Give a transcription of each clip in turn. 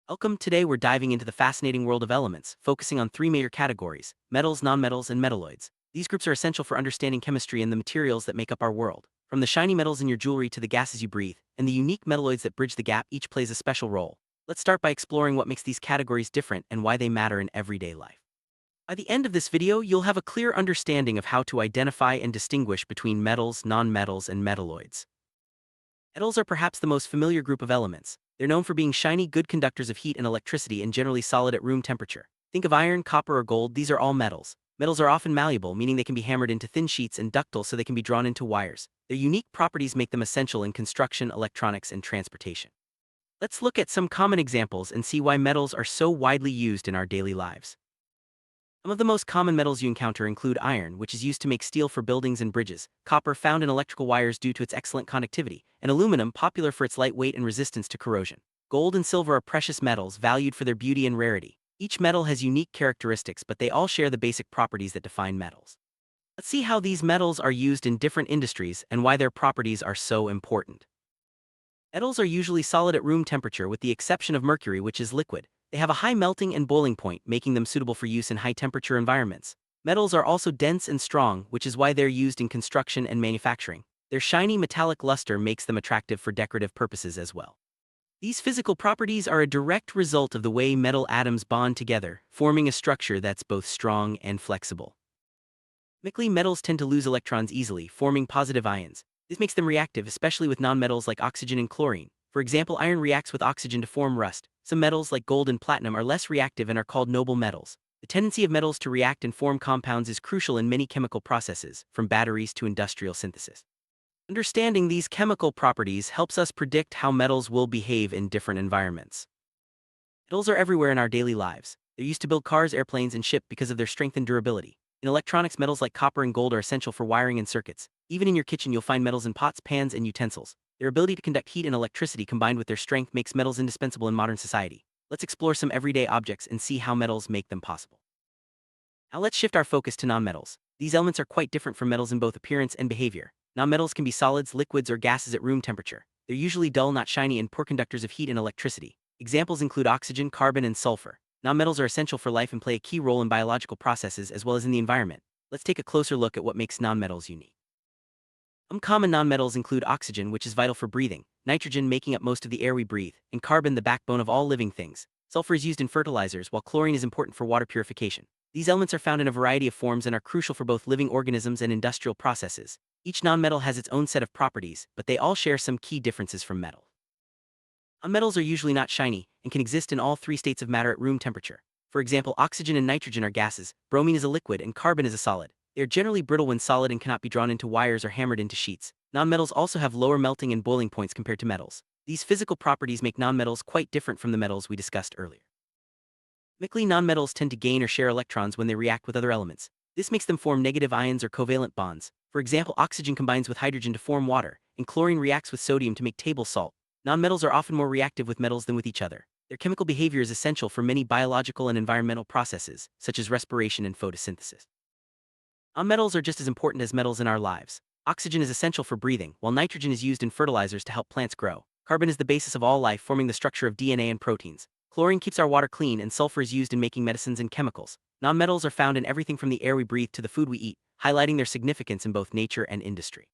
Welcome. Today we're diving into the fascinating world of elements, focusing on three major categories: metals, nonmetals, and metalloids. These groups are essential for understanding chemistry and the materials that make up our world. From the shiny metals in your jewelry to the gases you breathe, and the unique metalloids that bridge the gap, each plays a special role. Let's start by exploring what makes these categories different and why they matter in everyday life. By the end of this video, you'll have a clear understanding of how to identify and distinguish between metals, nonmetals, and metalloids. Metals are perhaps the most familiar group of elements. They're known for being shiny, good conductors of heat and electricity and generally solid at room temperature. Think of iron, copper, or gold. These are all metals. Metals are often malleable, meaning they can be hammered into thin sheets, and ductile, so they can be drawn into wires. Their unique properties make them essential in construction, electronics, and transportation. Let's look at some common examples and see why metals are so widely used in our daily lives. Some of the most common metals you encounter include iron, which is used to make steel for buildings and bridges; copper, found in electrical wires due to its excellent conductivity; and aluminum, popular for its light weight and resistance to corrosion. Gold and silver are precious metals, valued for their beauty and rarity. Each metal has unique characteristics, but they all share the basic properties that define metals. Let's see how these metals are used in different industries and why their properties are so important. Metals are usually solid at room temperature with the exception of mercury, which is liquid. They have a high melting and boiling point, making them suitable for use in high-temperature environments. Metals are also dense and strong, which is why they're used in construction and manufacturing. Their shiny metallic luster makes them attractive for decorative purposes as well. These physical properties are a direct result of the way metal atoms bond together, forming a structure that's both strong and flexible. Chemically, metals tend to lose electrons easily, forming positive ions. This makes them reactive, especially with nonmetals like oxygen and chlorine. For example, iron reacts with oxygen to form rust. Some metals, like gold and platinum, are less reactive and are called noble metals. The tendency of metals to react and form compounds is crucial in many chemical processes, from batteries to industrial synthesis. Understanding these chemical properties helps us predict how metals will behave in different environments. Metals are everywhere in our daily lives. They're used to build cars, airplanes, and ships because of their strength and durability. In electronics, metals like copper and gold are essential for wiring and circuits. Even in your kitchen, you'll find metals in pots, pans, and utensils. Their ability to conduct heat and electricity combined with their strength makes metals indispensable in modern society. Let's explore some everyday objects and see how metals make them possible. Now let's shift our focus to nonmetals. These elements are quite different from metals in both appearance and behavior. Nonmetals can be solids, liquids, or gases at room temperature. They're usually dull, not shiny, and poor conductors of heat and electricity. Examples include oxygen, carbon, and sulfur. Nonmetals are essential for life and play a key role in biological processes as well as in the environment. Let's take a closer look at what makes nonmetals unique. Some common nonmetals include oxygen, which is vital for breathing; nitrogen, making up most of the air we breathe; and carbon, the backbone of all living things. Sulfur is used in fertilizers, while chlorine is important for water purification. These elements are found in a variety of forms and are crucial for both living organisms and industrial processes. Each nonmetal has its own set of properties, but they all share some key differences from metal. Nonmetals are usually not shiny and can exist in all three states of matter at room temperature. For example, oxygen and nitrogen are gases, bromine is a liquid, and carbon is a solid. They are generally brittle when solid and cannot be drawn into wires or hammered into sheets. Nonmetals also have lower melting and boiling points compared to metals. These physical properties make nonmetals quite different from the metals we discussed earlier. Chemically, nonmetals tend to gain or share electrons when they react with other elements. This makes them form negative ions or covalent bonds. For example, oxygen combines with hydrogen to form water, and chlorine reacts with sodium to make table salt. Nonmetals are often more reactive with metals than with each other. Their chemical behavior is essential for many biological and environmental processes, such as respiration and photosynthesis. Nonmetals are just as important as metals in our lives. Oxygen is essential for breathing, while nitrogen is used in fertilizers to help plants grow. Carbon is the basis of all life, forming the structure of DNA and proteins. Chlorine keeps our water clean, and sulfur is used in making medicines and chemicals. Nonmetals are found in everything from the air we breathe to the food we eat, highlighting their significance in both nature and industry.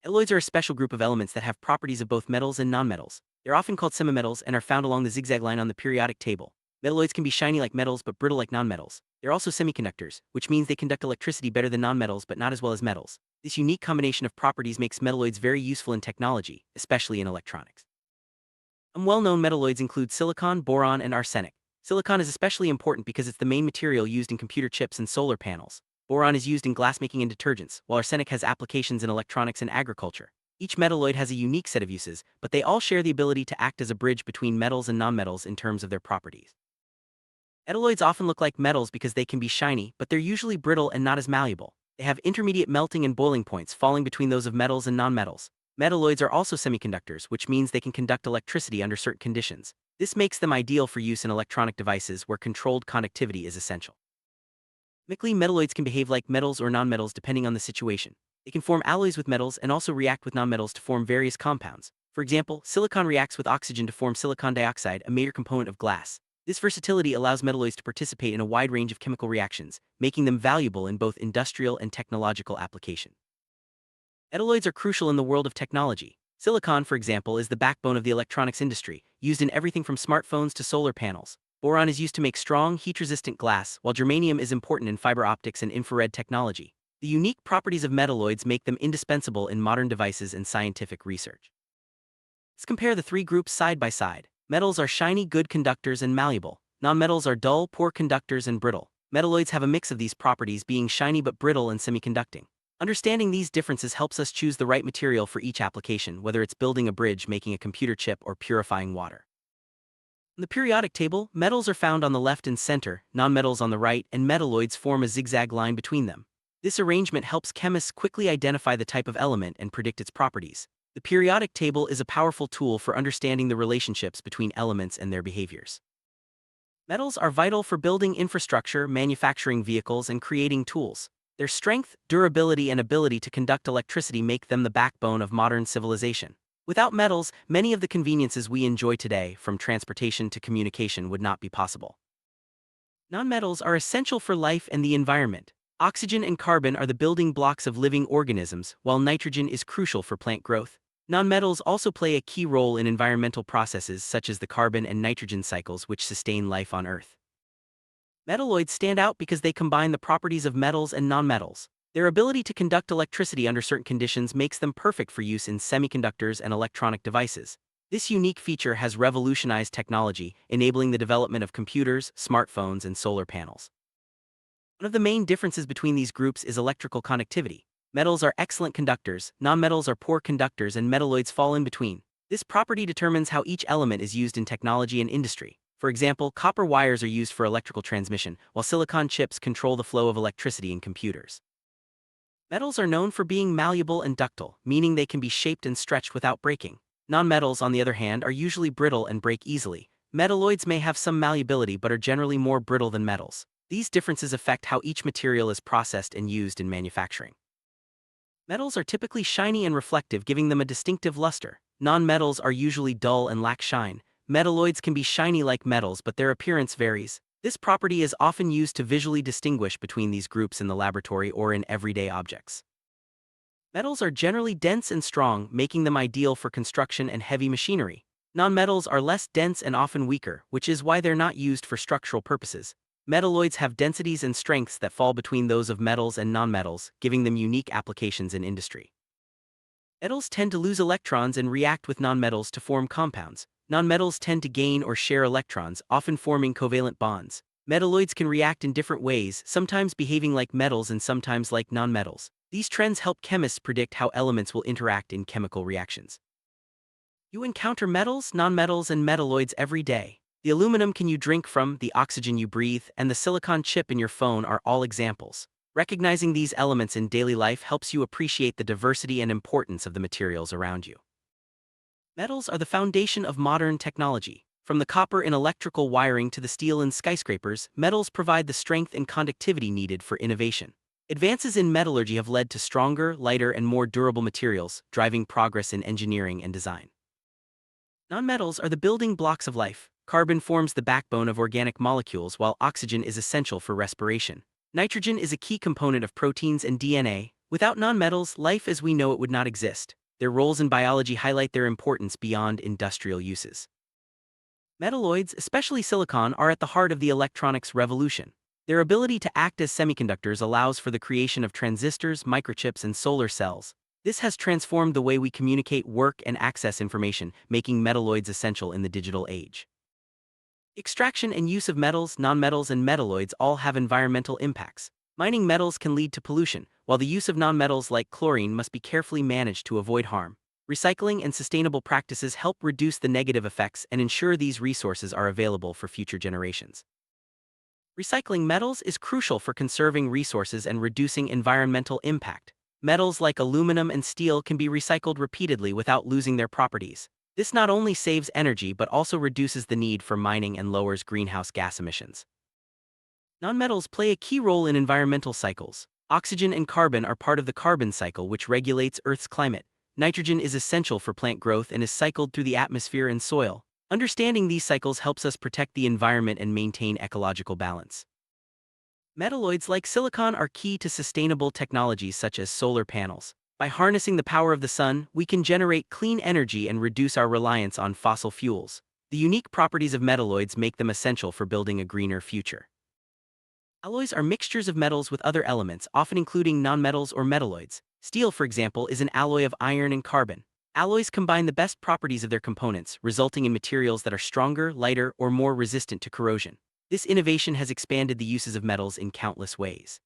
Alloys are a special group of elements that have properties of both metals and nonmetals. They're often called semimetals and are found along the zigzag line on the periodic table. Metalloids can be shiny like metals but brittle like nonmetals. They're also semiconductors, which means they conduct electricity better than nonmetals but not as well as metals. This unique combination of properties makes metalloids very useful in technology, especially in electronics. Some well-known metalloids include silicon, boron, and arsenic. Silicon is especially important because it's the main material used in computer chips and solar panels. Boron is used in glassmaking and detergents, while arsenic has applications in electronics and agriculture. Each metalloid has a unique set of uses, but they all share the ability to act as a bridge between metals and nonmetals in terms of their properties. Metalloids often look like metals because they can be shiny, but they're usually brittle and not as malleable. They have intermediate melting and boiling points, falling between those of metals and nonmetals. Metalloids are also semiconductors, which means they can conduct electricity under certain conditions. This makes them ideal for use in electronic devices where controlled conductivity is essential. Chemically, metalloids can behave like metals or nonmetals depending on the situation. They can form alloys with metals and also react with nonmetals to form various compounds. For example, silicon reacts with oxygen to form silicon dioxide, a major component of glass. This versatility allows metalloids to participate in a wide range of chemical reactions, making them valuable in both industrial and technological application. Metalloids are crucial in the world of technology. Silicon, for example, is the backbone of the electronics industry, used in everything from smartphones to solar panels. Boron is used to make strong, heat-resistant glass, while germanium is important in fiber optics and infrared technology. The unique properties of metalloids make them indispensable in modern devices and scientific research. Let's compare the three groups side by side. Metals are shiny, good conductors and malleable. Nonmetals are dull, poor conductors and brittle. Metalloids have a mix of these properties, being shiny but brittle and semiconducting. Understanding these differences helps us choose the right material for each application, whether it's building a bridge, making a computer chip, or purifying water. In the periodic table, metals are found on the left and center, nonmetals on the right, and metalloids form a zigzag line between them. This arrangement helps chemists quickly identify the type of element and predict its properties. The periodic table is a powerful tool for understanding the relationships between elements and their behaviors. Metals are vital for building infrastructure, manufacturing vehicles, and creating tools. Their strength, durability, and ability to conduct electricity make them the backbone of modern civilization. Without metals, many of the conveniences we enjoy today, from transportation to communication, would not be possible. Nonmetals are essential for life and the environment. Oxygen and carbon are the building blocks of living organisms, while nitrogen is crucial for plant growth. Nonmetals also play a key role in environmental processes such as the carbon and nitrogen cycles which sustain life on Earth. Metalloids stand out because they combine the properties of metals and nonmetals. Their ability to conduct electricity under certain conditions makes them perfect for use in semiconductors and electronic devices. This unique feature has revolutionized technology, enabling the development of computers, smartphones, and solar panels. One of the main differences between these groups is electrical conductivity. Metals are excellent conductors, nonmetals are poor conductors, and metalloids fall in between. This property determines how each element is used in technology and industry. For example, copper wires are used for electrical transmission, while silicon chips control the flow of electricity in computers. Metals are known for being malleable and ductile, meaning they can be shaped and stretched without breaking. Nonmetals, on the other hand, are usually brittle and break easily. Metalloids may have some malleability but are generally more brittle than metals. These differences affect how each material is processed and used in manufacturing. Metals are typically shiny and reflective, giving them a distinctive luster. Nonmetals are usually dull and lack shine. Metalloids can be shiny like metals, but their appearance varies. This property is often used to visually distinguish between these groups in the laboratory or in everyday objects. Metals are generally dense and strong, making them ideal for construction and heavy machinery. Nonmetals are less dense and often weaker, which is why they're not used for structural purposes. Metalloids have densities and strengths that fall between those of metals and nonmetals, giving them unique applications in industry. Metals tend to lose electrons and react with nonmetals to form compounds. Nonmetals tend to gain or share electrons, often forming covalent bonds. Metalloids can react in different ways, sometimes behaving like metals and sometimes like nonmetals. These trends help chemists predict how elements will interact in chemical reactions. You encounter metals, nonmetals, and metalloids every day. The aluminum can you drink from, the oxygen you breathe, and the silicon chip in your phone are all examples. Recognizing these elements in daily life helps you appreciate the diversity and importance of the materials around you. Metals are the foundation of modern technology. From the copper in electrical wiring to the steel in skyscrapers, metals provide the strength and conductivity needed for innovation. Advances in metallurgy have led to stronger, lighter, and more durable materials, driving progress in engineering and design. Nonmetals are the building blocks of life. Carbon forms the backbone of organic molecules, while oxygen is essential for respiration. Nitrogen is a key component of proteins and DNA. Without nonmetals, life as we know it would not exist. Their roles in biology highlight their importance beyond industrial uses. Metalloids, especially silicon, are at the heart of the electronics revolution. Their ability to act as semiconductors allows for the creation of transistors, microchips, and solar cells. This has transformed the way we communicate, work, and access information, making metalloids essential in the digital age. Extraction and use of metals, nonmetals, and metalloids all have environmental impacts. Mining metals can lead to pollution, while the use of nonmetals like chlorine must be carefully managed to avoid harm. Recycling and sustainable practices help reduce the negative effects and ensure these resources are available for future generations. Recycling metals is crucial for conserving resources and reducing environmental impact. Metals like aluminum and steel can be recycled repeatedly without losing their properties. This not only saves energy but also reduces the need for mining and lowers greenhouse gas emissions. Nonmetals play a key role in environmental cycles. Oxygen and carbon are part of the carbon cycle, which regulates Earth's climate. Nitrogen is essential for plant growth and is cycled through the atmosphere and soil. Understanding these cycles helps us protect the environment and maintain ecological balance. Metalloids like silicon are key to sustainable technologies such as solar panels. By harnessing the power of the sun, we can generate clean energy and reduce our reliance on fossil fuels. The unique properties of metalloids make them essential for building a greener future. Alloys are mixtures of metals with other elements, often including nonmetals or metalloids. Steel, for example, is an alloy of iron and carbon. Alloys combine the best properties of their components, resulting in materials that are stronger, lighter, or more resistant to corrosion. This innovation has expanded the uses of metals in countless ways.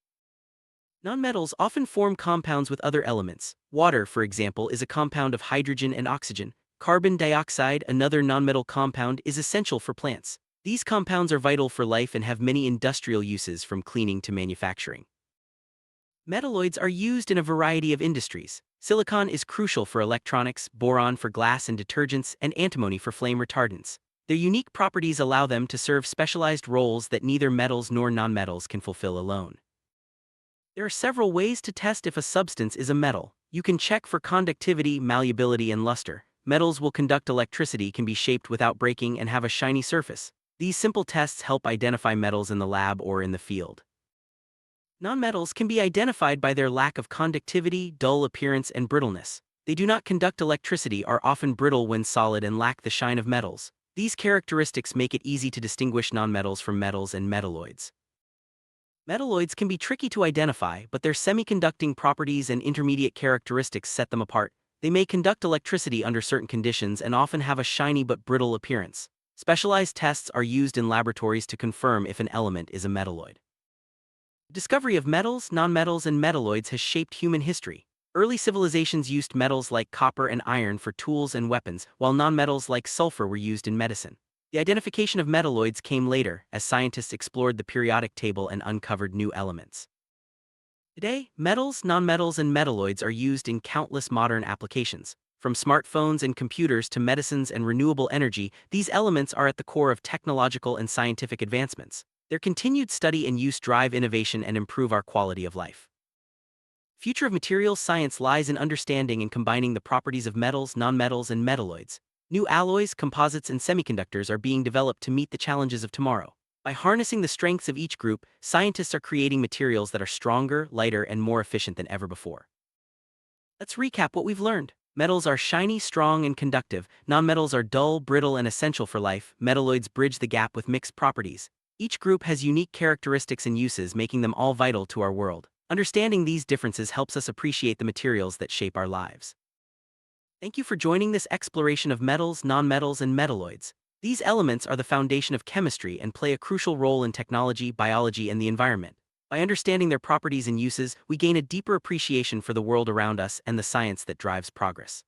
Nonmetals often form compounds with other elements. Water, for example, is a compound of hydrogen and oxygen. Carbon dioxide, another nonmetal compound, is essential for plants. These compounds are vital for life and have many industrial uses from cleaning to manufacturing. Metalloids are used in a variety of industries. Silicon is crucial for electronics, boron for glass and detergents, and antimony for flame retardants. Their unique properties allow them to serve specialized roles that neither metals nor nonmetals can fulfill alone. There are several ways to test if a substance is a metal. You can check for conductivity, malleability, and luster. Metals will conduct electricity, can be shaped without breaking, and have a shiny surface. These simple tests help identify metals in the lab or in the field. Nonmetals can be identified by their lack of conductivity, dull appearance, and brittleness. They do not conduct electricity, are often brittle when solid, and lack the shine of metals. These characteristics make it easy to distinguish nonmetals from metals and metalloids. Metalloids can be tricky to identify, but their semiconducting properties and intermediate characteristics set them apart. They may conduct electricity under certain conditions and often have a shiny but brittle appearance. Specialized tests are used in laboratories to confirm if an element is a metalloid. The discovery of metals, nonmetals, and metalloids has shaped human history. Early civilizations used metals like copper and iron for tools and weapons, while nonmetals like sulfur were used in medicine. The identification of metalloids came later, as scientists explored the periodic table and uncovered new elements. Today, metals, nonmetals, and metalloids are used in countless modern applications. From smartphones and computers to medicines and renewable energy, these elements are at the core of technological and scientific advancements. Their continued study and use drive innovation and improve our quality of life. Future of materials science lies in understanding and combining the properties of metals, nonmetals, and metalloids. New alloys, composites, and semiconductors are being developed to meet the challenges of tomorrow. By harnessing the strengths of each group, scientists are creating materials that are stronger, lighter, and more efficient than ever before. Let's recap what we've learned. Metals are shiny, strong, and conductive. Nonmetals are dull, brittle, and essential for life. Metalloids bridge the gap with mixed properties. Each group has unique characteristics and uses, making them all vital to our world. Understanding these differences helps us appreciate the materials that shape our lives. Thank you for joining this exploration of metals, nonmetals, and metalloids. These elements are the foundation of chemistry and play a crucial role in technology, biology, and the environment. By understanding their properties and uses, we gain a deeper appreciation for the world around us and the science that drives progress.